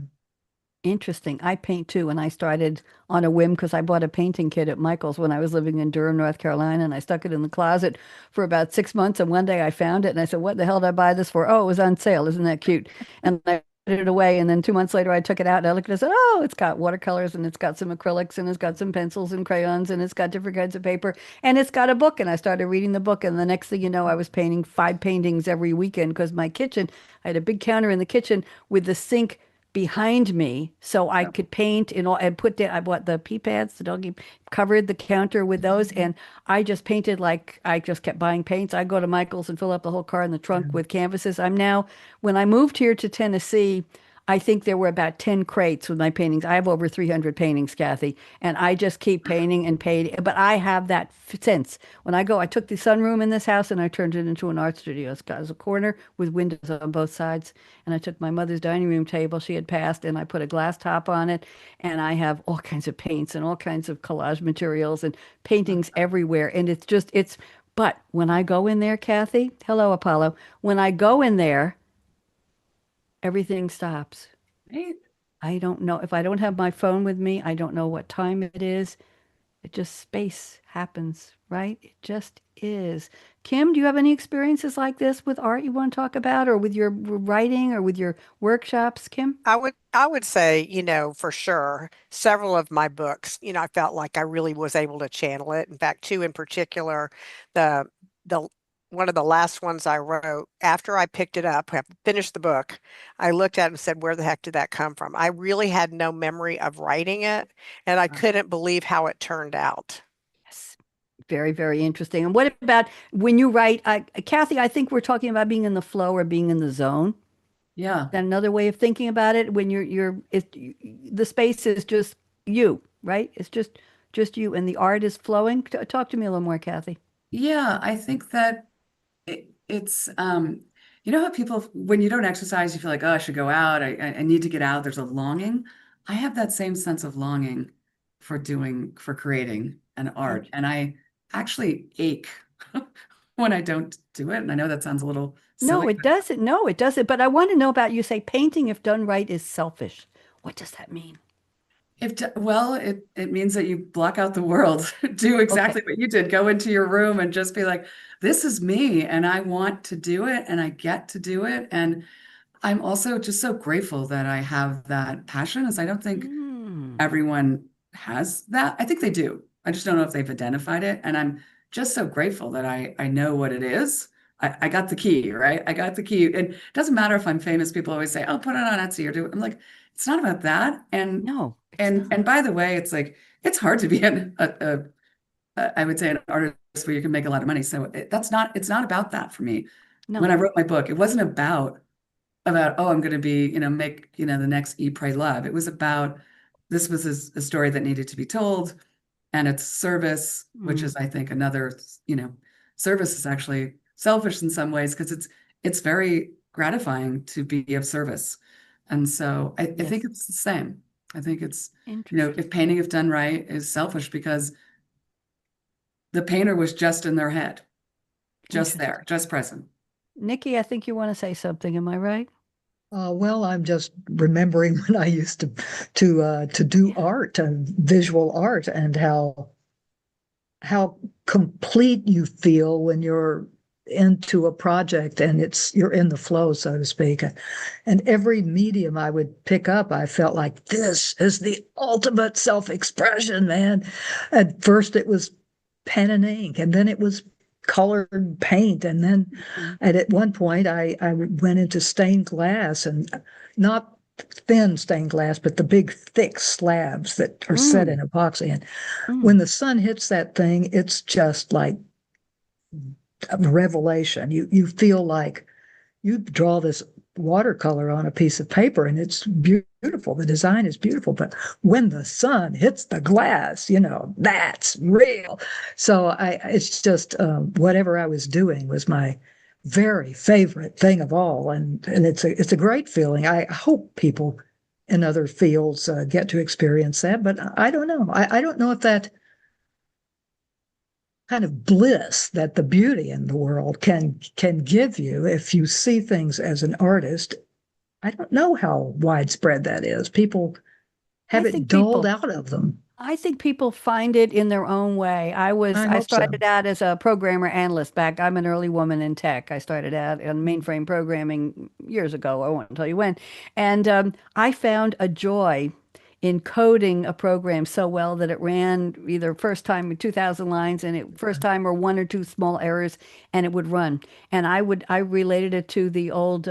Interesting. I paint too, and I started on a whim because I bought a painting kit at Michael's when I was living in Durham, North Carolina, and I stuck it in the closet for about 6 months. And one day I found it, and I said, "What the hell did I buy this for?" Oh, it was on sale. Isn't that cute? And I put it away. And then 2 months later, I took it out and I looked at it and said, "Oh, it's got watercolors and it's got some acrylics and it's got some pencils and crayons and it's got different kinds of paper and it's got a book." And I started reading the book, and the next thing you know, I was painting 5 paintings every weekend because my kitchen, I had a big counter in the kitchen with the sink behind me so I could paint and all and put down. I bought the pee pads, the doggy, covered the counter with those, and I just painted like I just kept buying paints. I go to Michael's and fill up the whole car in the trunk with canvases. I'm now, when I moved here to Tennessee, I think there were about 10 crates with my paintings. I have over 300 paintings, Kathy, and I just keep painting and painting. But I have that sense. When I go, I took the sunroom in this house and I turned it into an art studio. It's got a corner with windows on both sides. And I took my mother's dining room table, she had passed, and I put a glass top on it. And I have all kinds of paints and all kinds of collage materials and paintings everywhere. And it's just, but when I go in there, Kathy, hello, Apollo, when I go in there, everything stops. Right? I don't know. If I don't have my phone with me, I don't know what time it is. It just, space happens, right? It just is. Kim, do you have any experiences like this with art you want to talk about, or with your writing or with your workshops, Kim? I would say, for sure, several of my books, I felt like I really was able to channel it. In fact, two in particular, the the one of the last ones I wrote, after I picked it up, I finished the book, I looked at it and said, where the heck did that come from? I really had no memory of writing it, and I couldn't believe how it turned out. Yes. Very, very interesting. And what about when you write, Kathy, I think we're talking about being in the flow or being in the zone. Yeah. That another way of thinking about it when the space is just you, right? It's just you and the art is flowing. Talk to me a little more, Kathy. Yeah, I think that it's you know how people, when you don't exercise, you feel like, oh, I should go out. I need to get out. There's a longing. I have that same sense of longing for creating an art. And I actually ache when I don't do it. And I know that sounds a little No, silly, it doesn't. No, it doesn't. But I want to know about, you say painting, if done right, is selfish. What does that mean? well, it means that you block out the world, do Okay. exactly what you did, go into your room and just be like, this is me, and I want to do it, and I get to do it. And I'm also just so grateful that I have that passion, as I don't think Mm, everyone has that. I think they do. I just don't know if they've identified it. And I'm just so grateful that I know what it is. I got the key, right? I got the key. And it doesn't matter if I'm famous. People always say, oh, put it on Etsy or do it. I'm like, it's not about that. And no, it's and not. and by the way, it's like it's hard to be I would say an artist where you can make a lot of money. So it's not about that for me. When No. I wrote my book, it wasn't about, oh, I'm going to be, make, the next Eat, Pray, Love. It was about, this was a story that needed to be told, and it's service, which Mm, is, I think, another, service is actually selfish in some ways because it's very gratifying to be of service. And so I think yes. it's the same. I think it's, Interesting. if painting, if done right, is selfish because the painter was just in their head, just Interesting. there, just present. Nikki, I think you want to say something. Am I right? Well, I'm just remembering when I used to do Yeah. art and visual art, and how complete you feel when you're into a project and you're in the flow, so to speak. And every medium I would pick up, I felt like this is the ultimate self-expression, man. At first it was pen and ink, and then it was colored paint, and then Mhm. at one point I went into stained glass, and not thin stained glass, but the big thick slabs that are set Mm, in epoxy. And mm. when the sun hits that thing, it's just like a revelation. You feel like you draw this watercolor on a piece of paper and it's beautiful. The design is beautiful, but when the sun hits the glass, that's real. So it's just whatever I was doing was my very favorite thing of all, and it's a great feeling. I hope people in other fields get to experience that, but I don't know. I don't know if that kind of bliss that the beauty in the world can give you if you see things as an artist. I don't know how widespread that is. People have I it think doled people out of them. I think people find it in their own way. I I hope so. started out as a programmer analyst back. I'm an early woman in tech. I started out in mainframe programming years ago. I won't tell you when. And I found a joy in coding a program so well that it ran either first time with 2,000 lines and it first time or one or two small errors and it would run. And I related it to the old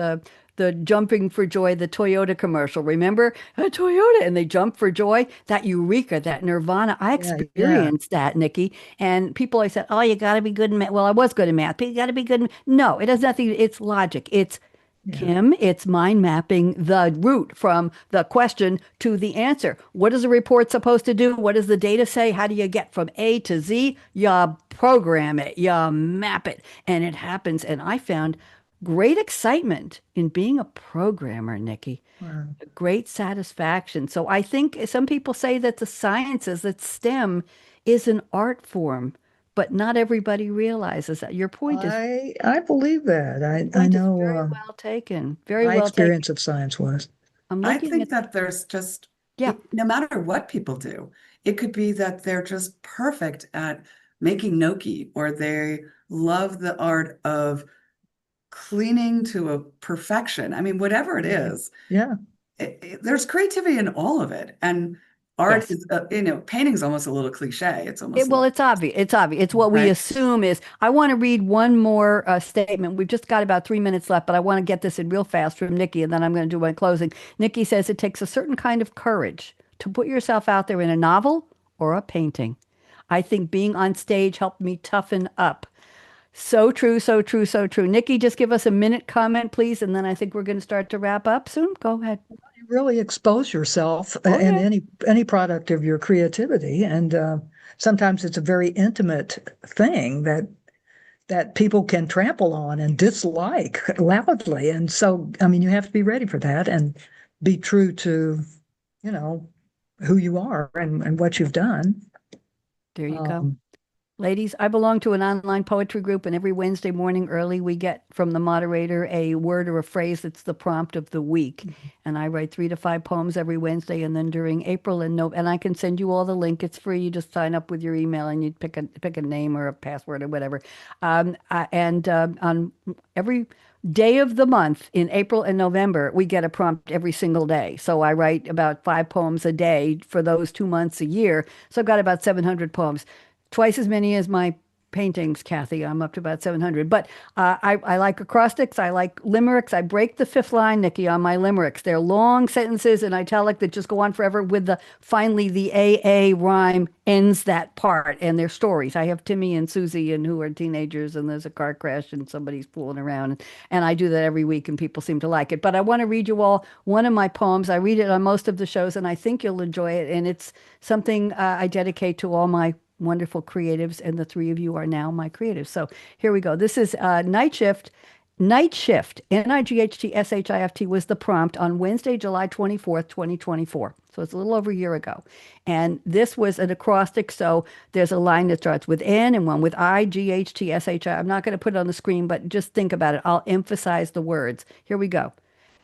the jumping for joy, the Toyota commercial. Remember a Toyota, and they jump for joy. That eureka, that nirvana. I Yeah, yeah, experienced that, Niki. And people always said, "Oh, you got to be good in math." Well, I was good in math, but you got to be good. No, it has nothing. It's logic. It's yeah. Kim, it's mind mapping the route from the question to the answer. What is a report supposed to do? What does the data say? How do you get from A to Z? You program it, you map it, and it happens. And I found great excitement in being a programmer, Niki. Wow. Great satisfaction. So I think some people say that the sciences, that STEM is an art form, but not everybody realizes that. I believe that. I Point is know very well taken. Very my well taken. experience of science was. I'm I looking think at, that there's just, yeah, no matter what people do, it could be that they're just perfect at making gnocchi, or they love the art of cleaning to a perfection. I mean, whatever it is, Yeah. there's creativity in all of it. And art yes. is, painting's almost a little cliche. It's almost Well, like, it's obvious. It's obvious. It's what we right? assume is. I want to read one more statement. We've just got about 3 minutes left, but I want to get this in real fast from Niki, and then I'm going to do my closing. Niki says it takes a certain kind of courage to put yourself out there in a novel or a painting. I think being on stage helped me toughen up. So true, so true, so true. Niki, just give us a minute comment, please, and then I think we're going to start to wrap up soon. Go ahead. You really expose yourself Oh, in yeah. any product of your creativity, and sometimes it's a very intimate thing that people can trample on and dislike loudly. And so, I mean, you have to be ready for that and be true to, you know, who you are and what you've done. There you go. Um, Ladies, I belong to an online poetry group, and every Wednesday morning early, we get from the moderator a word or a phrase that's the prompt of the week. And I write 3 to 5 poems every Wednesday, and then during April and November, and I can send you all the link. It's free. You just sign up with your email, and you pick a name or a password or whatever. On every day of the month in April and November, we get a prompt every single day. So I write about 5 poems a day for those 2 months a year. So I've got about 700 poems. Twice as many as my paintings, Kathy. I'm up to about 700. But I like acrostics. I like limericks. I break the fifth line, Niki, on my limericks. They're long sentences in italic that just go on forever with finally the AA rhyme ends that part, and they're stories. I have Timmy and Susie and who are teenagers, and there's a car crash and somebody's fooling around. And I do that every week and people seem to like it. But I want to read you all one of my poems. I read it on most of the shows and I think you'll enjoy it. And it's something I dedicate to all my wonderful creatives, and the three of you are now my creatives. So here we go. This is Night Shift. Night Shift, NIGHTSHIFT, was the prompt on Wednesday, July 24th, 2024. So it's a little over a year ago. And this was an acrostic. So there's a line that starts with N and one with IGHTSHI. I'm not going to put it on the screen, but just think about it. I'll emphasize the words. Here we go.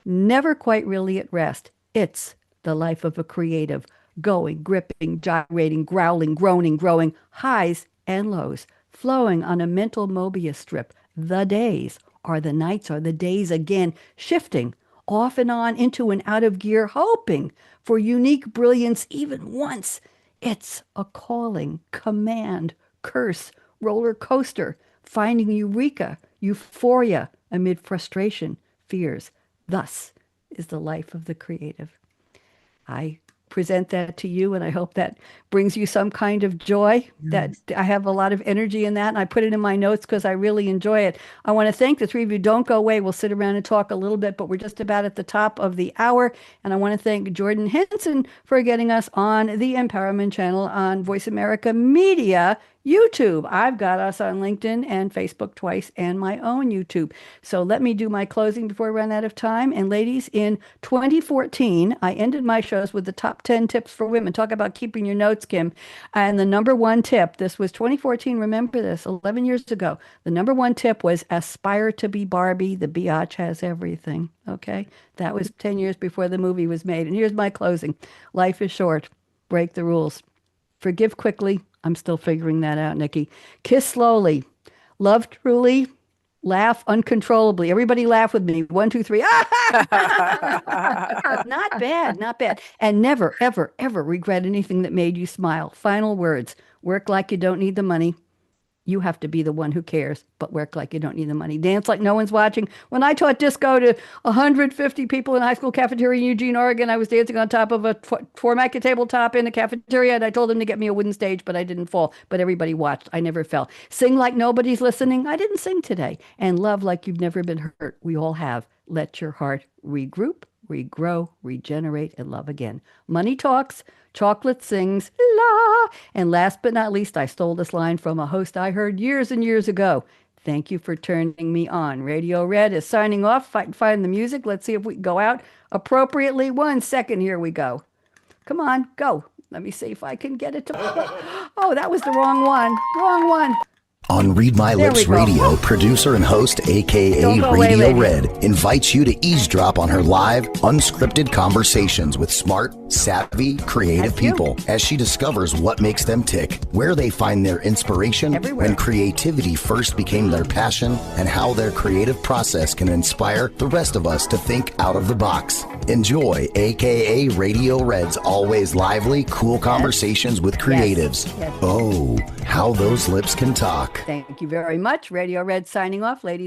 Never quite really at rest. It's the life of a creative. Going, gripping, gyrating, growling, groaning, growing, highs and lows, flowing on a mental Mobius strip. The days are the nights are the days again, shifting off and on into and out of gear, hoping for unique brilliance even once. It's a calling, command, curse, roller coaster, finding eureka, euphoria amid frustration, fears. Thus is the life of the creative. I present that to you, and I hope that brings you some kind of joy. That I have a lot of energy in that, and I put it in my notes because I really enjoy it. I want to thank the three of you. Don't go away. We'll sit around and talk a little bit, but we're just about at the top of the hour, and I want to thank Jordan Henson for getting us on the Empowerment Channel on Voice America Media YouTube. I've got us on LinkedIn and Facebook twice and my own YouTube. So let me do my closing before I run out of time. And ladies, in 2014, I ended my shows with the top 10 tips for women. Talk about keeping your notes, Kim. And the number one tip, this was 2014, remember this, 11 years ago. The number one tip was aspire to be Barbie. The biatch has everything. Okay? That was 10 years before the movie was made. And here's my closing. Life is short. Break the rules. Forgive quickly. I'm still figuring that out, Niki. Kiss slowly. Love truly. Laugh uncontrollably. Everybody laugh with me. 1, 2, 3. Not bad, not bad. And never, ever, ever regret anything that made you smile. Final words. Work like you don't need the money. You have to be the one who cares, but work like you don't need the money. Dance like no one's watching. When I taught disco to 150 people in a high school cafeteria in Eugene, Oregon, I was dancing on top of a Formica tabletop in a cafeteria, and I told them to get me a wooden stage, but I didn't fall. But everybody watched. I never fell. Sing like nobody's listening. I didn't sing today. And love like you've never been hurt. We all have. Let your heart regroup, regrow, regenerate, and love again. Money talks. Chocolate sings, la. And last but not least, I stole this line from a host I heard years and years ago. Thank you for turning me on. Radio Red is signing off. If I can find the music, let's see if we can go out appropriately. 1 second. Here we go. Come on, go. Let me see if I can get it to. Oh, that was the wrong one. Wrong one. On Read My Lips Radio, producer and host, a.k.a. Radio Red, invites you to eavesdrop on her live, unscripted conversations with smart, savvy, creative people as she discovers what makes them tick, where they find their inspiration, when creativity first became their passion, and how their creative process can inspire the rest of us to think out of the box. Enjoy a.k.a. Radio Red's always lively, cool conversations with creatives. Yes. Oh, how those lips can talk. Thank you very much. Radio Red signing off, ladies.